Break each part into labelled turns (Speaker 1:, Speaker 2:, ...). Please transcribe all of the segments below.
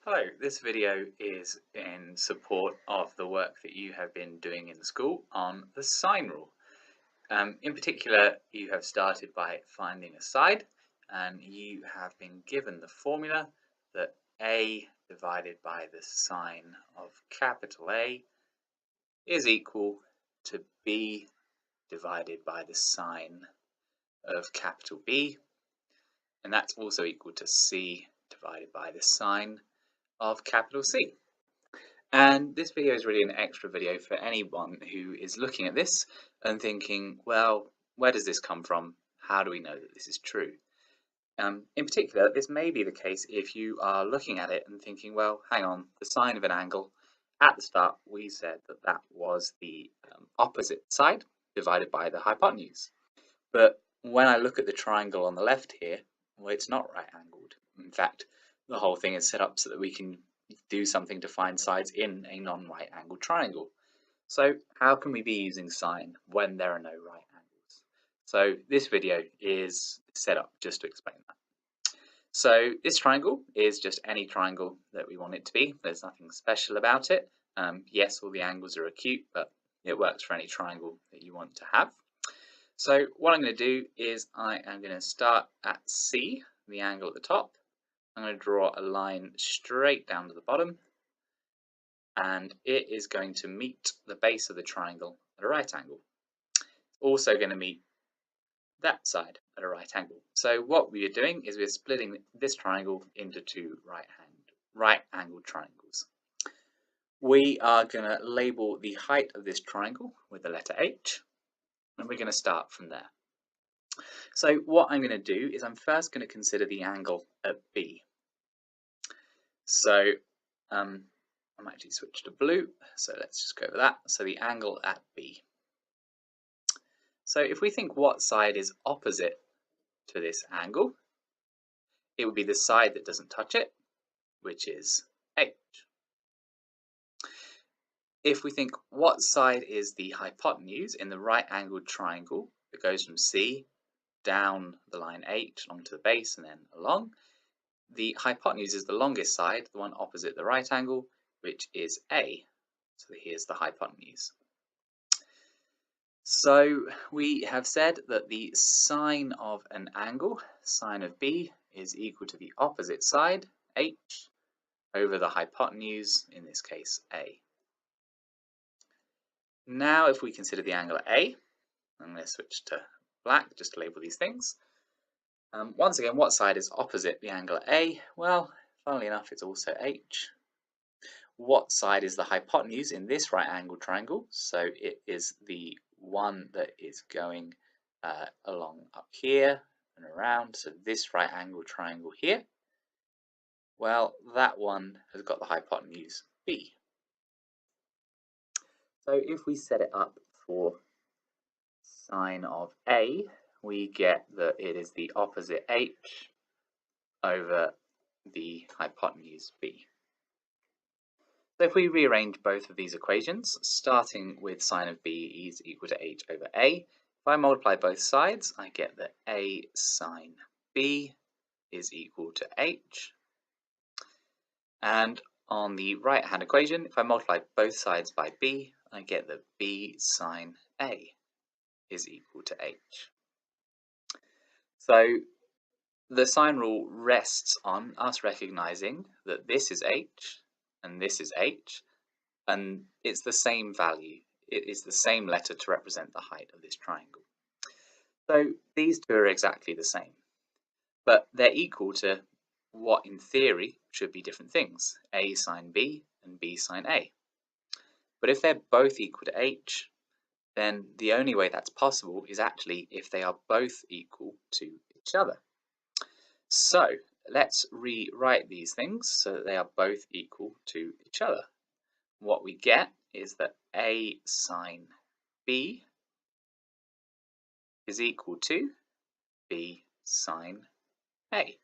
Speaker 1: Hello, this video is in support of the work that you have been doing in school on the sine rule. In particular, you have started by finding a side and you have been given the formula that A divided by the sine of capital A is equal to B divided by the sine of capital B, and that's also equal to C divided by the sine of capital C. And this video is really an extra video for anyone who is looking at this and thinking, well, where does this come from? How do we know that this is true? In particular, this may be the case if you are looking at it and thinking, well, hang on, the sine of an angle, at the start we said that that was the opposite side divided by the hypotenuse. But when I look at the triangle on the left here, well, it's not right angled. In fact, the whole thing is set up so that we can do something to find sides in a non-right angled triangle. So how can we be using sine when there are no right angles? So this video is set up just to explain that. So this triangle is just any triangle that we want it to be. There's nothing special about it. Yes, all the angles are acute, but it works for any triangle that you want to have. So what I'm going to do is I am going to start at C, the angle at the top. I'm going to draw a line straight down to the bottom, and it is going to meet the base of the triangle at a right angle. It's also going to meet that side at a right angle. So what we are doing is we're splitting this triangle into two right angled triangles. We are going to label the height of this triangle with the letter H, and we're going to start from there. So what I'm going to do is I'm first going to consider the angle at B. So I'm actually switched to blue, so let's just go over that. So the angle at B. So if we think what side is opposite to this angle, it would be the side that doesn't touch it, which is H. If we think what side is the hypotenuse in the right angled triangle that goes from C down the line H along to the base and then along, the hypotenuse is the longest side, the one opposite the right angle, which is A. So here's the hypotenuse. So we have said that the sine of an angle, sine of B, is equal to the opposite side, H, over the hypotenuse, in this case A. Now if we consider the angle at A, I'm going to switch to black just to label these things. Once again, what side is opposite the angle at A? Well, funnily enough, it's also H. What side is the hypotenuse in this right angle triangle? So it is the one that is going along up here and around. So this right angle triangle here, well, that one has got the hypotenuse B. So if we set it up for sine of A, we get that it is the opposite H over the hypotenuse B. So if we rearrange both of these equations, starting with sine of B is equal to H over A, if I multiply both sides, I get that A sine B is equal to H. And on the right-hand equation, if I multiply both sides by B, I get that B sine A is equal to H. So the sine rule rests on us recognizing that this is H and this is H, and it's the same value. It is the same letter to represent the height of this triangle. So these two are exactly the same, but they're equal to what in theory should be different things, A sine B and B sine A. But if they're both equal to H, then the only way that's possible is actually if they are both equal to each other. So let's rewrite these things so that they are both equal to each other. What we get is that A sine B is equal to B sine A.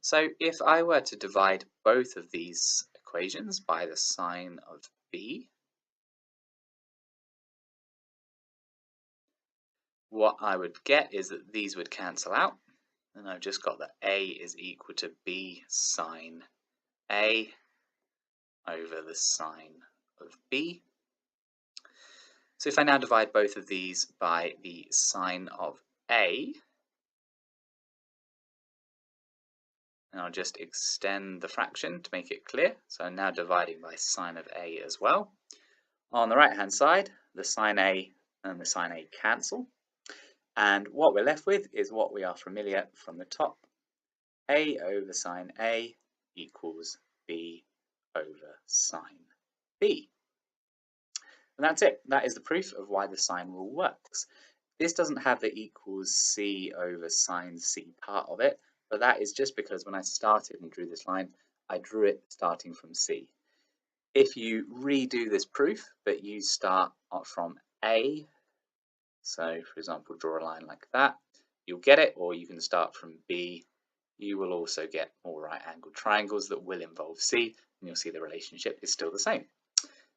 Speaker 1: So if I were to divide both of these equations by the sine of B, what I would get is that these would cancel out, And I've just got that A is equal to B sine A over the sine of B. So if I now divide both of these by the sine of A, and I'll just extend the fraction to make it clear. So I'm now dividing by sine of A as well. On the right hand side, the sine A and the sine A cancel. And what we're left with is what we are familiar from the top. A over sine A equals B over sine B. And that's it. That is the proof of why the sine rule works. This doesn't have the equals C over sine C part of it, but that is just because when I started and drew this line, I drew it starting from C. If you redo this proof, but you start from A, so for example, draw a line like that, you'll get it, or you can start from B. You will also get more right-angled triangles that will involve C, and you'll see the relationship is still the same.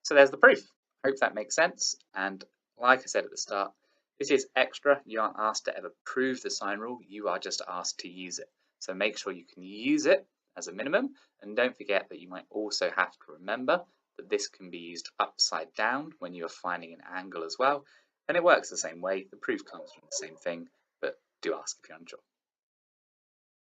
Speaker 1: So there's the proof. Hope that makes sense. And like I said at the start, this is extra. You aren't asked to ever prove the sine rule. You are just asked to use it. So make sure you can use it as a minimum. And don't forget that you might also have to remember that this can be used upside down when you are finding an angle as well. And it works the same way. The proof comes from the same thing, but do ask if you're unsure.